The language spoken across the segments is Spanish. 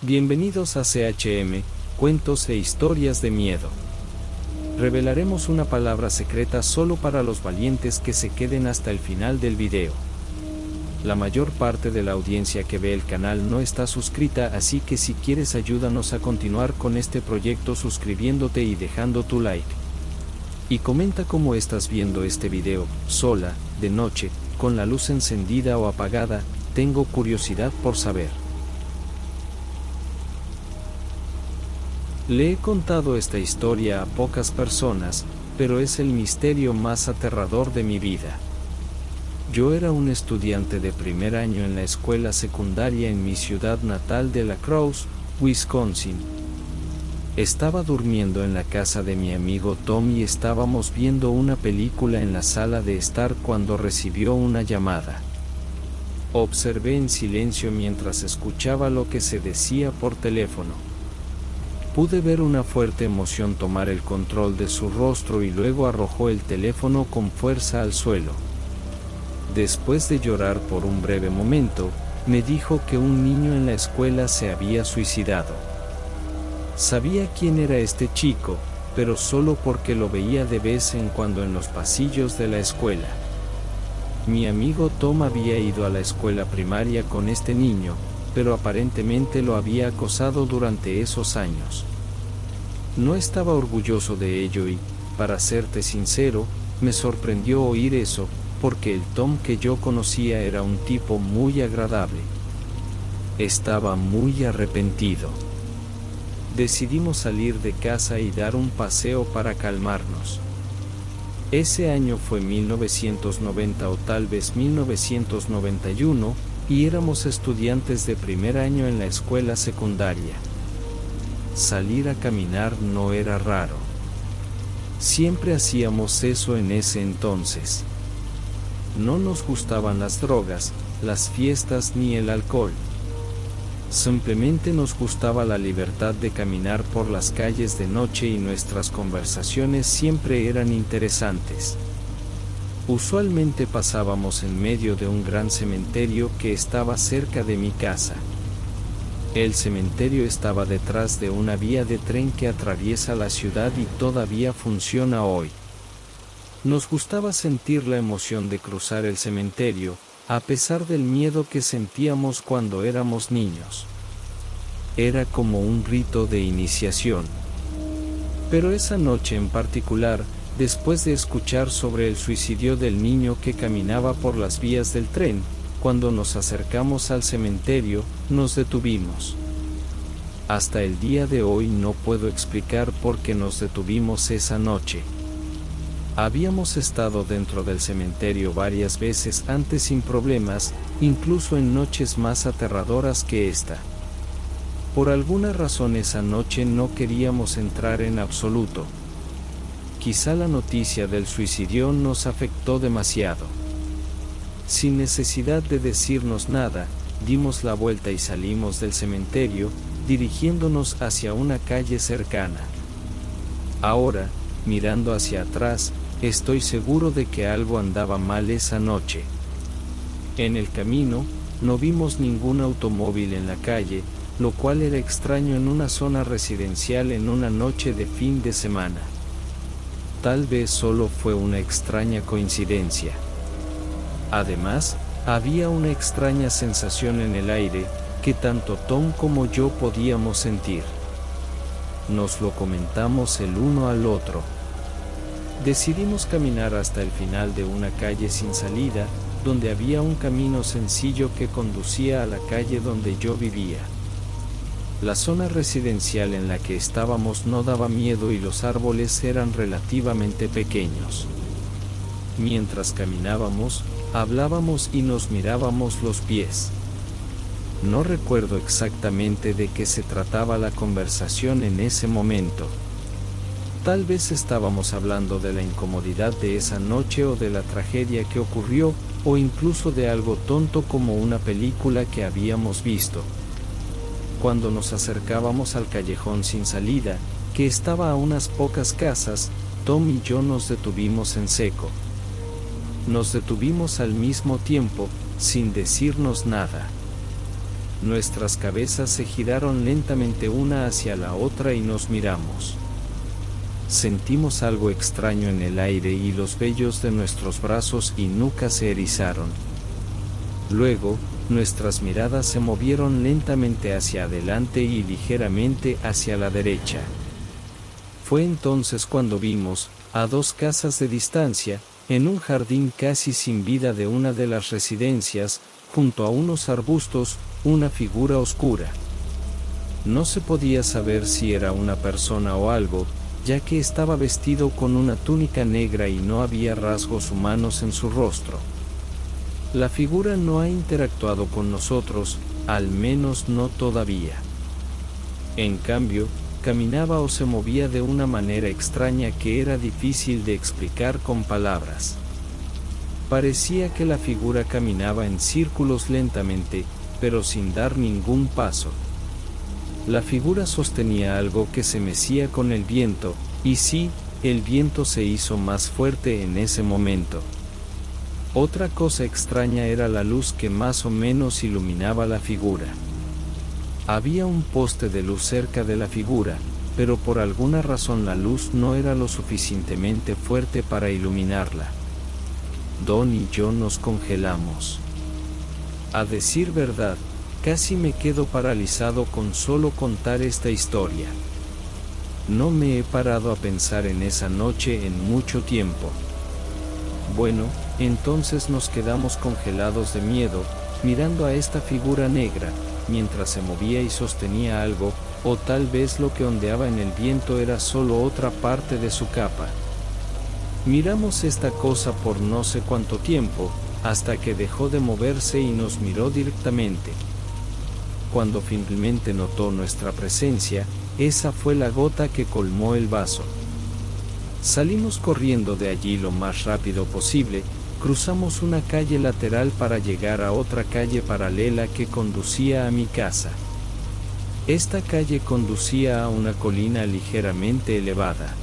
Bienvenidos a CHM, Cuentos e Historias de Miedo. Revelaremos una palabra secreta solo para los valientes que se queden hasta el final del video. La mayor parte de la audiencia que ve el canal no está suscrita, así que si quieres ayúdanos a continuar con este proyecto suscribiéndote y dejando tu like. Y comenta cómo estás viendo este video, sola, de noche, con la luz encendida o apagada, tengo curiosidad por saber. Le he contado esta historia a pocas personas, pero es el misterio más aterrador de mi vida. Yo era un estudiante de primer año en la escuela secundaria en mi ciudad natal de La Crosse, Wisconsin. Estaba durmiendo en la casa de mi amigo Tom y estábamos viendo una película en la sala de estar cuando recibió una llamada. Observé en silencio mientras escuchaba lo que se decía por teléfono. Pude ver una fuerte emoción tomar el control de su rostro y luego arrojó el teléfono con fuerza al suelo. Después de llorar por un breve momento, me dijo que un niño en la escuela se había suicidado. Sabía quién era este chico, pero solo porque lo veía de vez en cuando en los pasillos de la escuela. Mi amigo Tom había ido a la escuela primaria con este niño, pero aparentemente lo había acosado durante esos años. No estaba orgulloso de ello y, para serte sincero, me sorprendió oír eso, porque el Tom que yo conocía era un tipo muy agradable. Estaba muy arrepentido. Decidimos salir de casa y dar un paseo para calmarnos. Ese año fue 1990 o tal vez 1991, y éramos estudiantes de primer año en la escuela secundaria. Salir a caminar no era raro. Siempre hacíamos eso en ese entonces. No nos gustaban las drogas, las fiestas ni el alcohol. Simplemente nos gustaba la libertad de caminar por las calles de noche y nuestras conversaciones siempre eran interesantes. Usualmente pasábamos en medio de un gran cementerio que estaba cerca de mi casa. El cementerio estaba detrás de una vía de tren que atraviesa la ciudad y todavía funciona hoy. Nos gustaba sentir la emoción de cruzar el cementerio, a pesar del miedo que sentíamos cuando éramos niños. Era como un rito de iniciación. Pero esa noche en particular, después de escuchar sobre el suicidio del niño que caminaba por las vías del tren, cuando nos acercamos al cementerio, nos detuvimos. Hasta el día de hoy no puedo explicar por qué nos detuvimos esa noche. Habíamos estado dentro del cementerio varias veces antes sin problemas, incluso en noches más aterradoras que esta. Por alguna razón esa noche no queríamos entrar en absoluto. Quizá la noticia del suicidio nos afectó demasiado. Sin necesidad de decirnos nada, dimos la vuelta y salimos del cementerio, dirigiéndonos hacia una calle cercana. Ahora, mirando hacia atrás, estoy seguro de que algo andaba mal esa noche. En el camino, no vimos ningún automóvil en la calle, lo cual era extraño en una zona residencial en una noche de fin de semana. Tal vez solo fue una extraña coincidencia. Además, había una extraña sensación en el aire, que tanto Tom como yo podíamos sentir. Nos lo comentamos el uno al otro. Decidimos caminar hasta el final de una calle sin salida, donde había un camino sencillo que conducía a la calle donde yo vivía. La zona residencial en la que estábamos no daba miedo y los árboles eran relativamente pequeños. Mientras caminábamos, hablábamos y nos mirábamos los pies. No recuerdo exactamente de qué se trataba la conversación en ese momento. Tal vez estábamos hablando de la incomodidad de esa noche o de la tragedia que ocurrió, o incluso de algo tonto como una película que habíamos visto. Cuando nos acercábamos al callejón sin salida, que estaba a unas pocas casas, Tom y yo nos detuvimos en seco. Nos detuvimos al mismo tiempo, sin decirnos nada. Nuestras cabezas se giraron lentamente una hacia la otra y nos miramos. Sentimos algo extraño en el aire y los vellos de nuestros brazos y nuca se erizaron. Luego, nuestras miradas se movieron lentamente hacia adelante y ligeramente hacia la derecha. Fue entonces cuando vimos, a 2 casas de distancia, en un jardín casi sin vida de una de las residencias, junto a unos arbustos, una figura oscura. No se podía saber si era una persona o algo, ya que estaba vestido con una túnica negra y no había rasgos humanos en su rostro. La figura no ha interactuado con nosotros, al menos no todavía. En cambio, caminaba o se movía de una manera extraña que era difícil de explicar con palabras. Parecía que la figura caminaba en círculos lentamente, pero sin dar ningún paso. La figura sostenía algo que se mecía con el viento, y sí, el viento se hizo más fuerte en ese momento. Otra cosa extraña era la luz que más o menos iluminaba la figura. Había un poste de luz cerca de la figura, pero por alguna razón la luz no era lo suficientemente fuerte para iluminarla. Don y yo nos congelamos. A decir verdad, casi me quedo paralizado con solo contar esta historia. No me he parado a pensar en esa noche en mucho tiempo. Bueno, entonces nos quedamos congelados de miedo, mirando a esta figura negra, mientras se movía y sostenía algo, o tal vez lo que ondeaba en el viento era solo otra parte de su capa. Miramos esta cosa por no sé cuánto tiempo, hasta que dejó de moverse y nos miró directamente. Cuando finalmente notó nuestra presencia, esa fue la gota que colmó el vaso. Salimos corriendo de allí lo más rápido posible, cruzamos una calle lateral para llegar a otra calle paralela que conducía a mi casa. Esta calle conducía a una colina ligeramente elevada.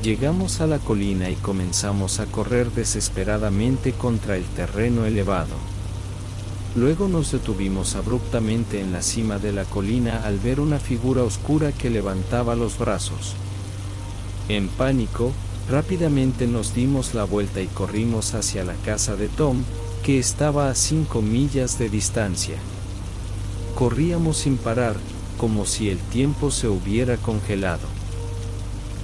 Llegamos a la colina y comenzamos a correr desesperadamente contra el terreno elevado. Luego nos detuvimos abruptamente en la cima de la colina al ver una figura oscura que levantaba los brazos. En pánico, rápidamente nos dimos la vuelta y corrimos hacia la casa de Tom, que estaba a 5 millas de distancia. Corríamos sin parar, como si el tiempo se hubiera congelado.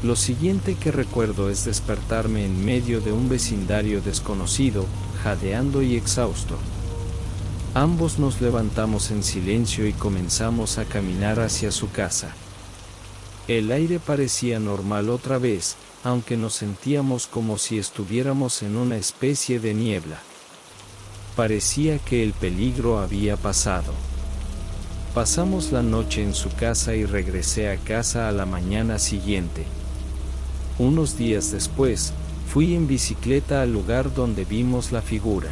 Lo siguiente que recuerdo es despertarme en medio de un vecindario desconocido, jadeando y exhausto. Ambos nos levantamos en silencio y comenzamos a caminar hacia su casa. El aire parecía normal otra vez, aunque nos sentíamos como si estuviéramos en una especie de niebla. Parecía que el peligro había pasado. Pasamos la noche en su casa y regresé a casa a la mañana siguiente. Unos días después, fui en bicicleta al lugar donde vimos la figura.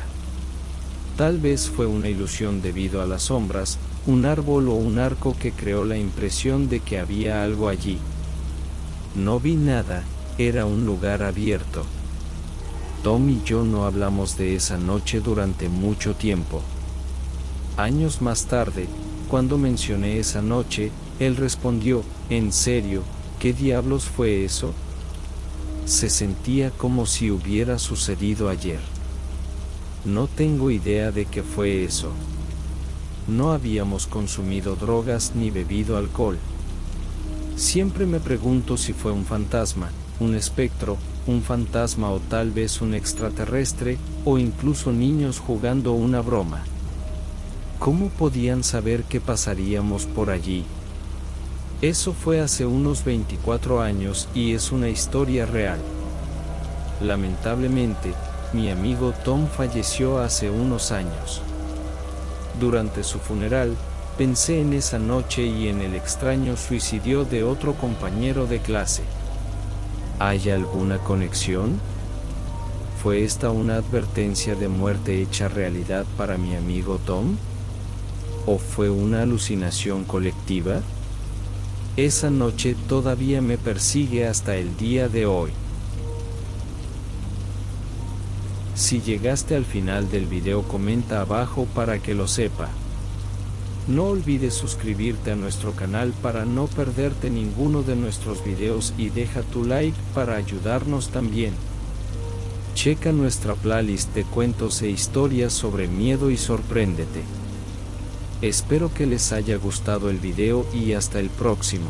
Tal vez fue una ilusión debido a las sombras, un árbol o un arco que creó la impresión de que había algo allí. No vi nada, era un lugar abierto. Tom y yo no hablamos de esa noche durante mucho tiempo. Años más tarde, cuando mencioné esa noche, él respondió, ¿en serio? ¿Qué diablos fue eso? Se sentía como si hubiera sucedido ayer. No tengo idea de qué fue eso. No habíamos consumido drogas ni bebido alcohol. Siempre me pregunto si fue un fantasma, un espectro, un fantasma o tal vez un extraterrestre, o incluso niños jugando una broma. ¿Cómo podían saber que pasaríamos por allí? Eso fue hace unos 24 años y es una historia real. Lamentablemente, mi amigo Tom falleció hace unos años. Durante su funeral, pensé en esa noche y en el extraño suicidio de otro compañero de clase. ¿Hay alguna conexión? ¿Fue esta una advertencia de muerte hecha realidad para mi amigo Tom? ¿O fue una alucinación colectiva? Esa noche todavía me persigue hasta el día de hoy. Si llegaste al final del video, comenta abajo para que lo sepa. No olvides suscribirte a nuestro canal para no perderte ninguno de nuestros videos y deja tu like para ayudarnos también. Checa nuestra playlist de cuentos e historias sobre miedo y sorpréndete. Espero que les haya gustado el video y hasta el próximo.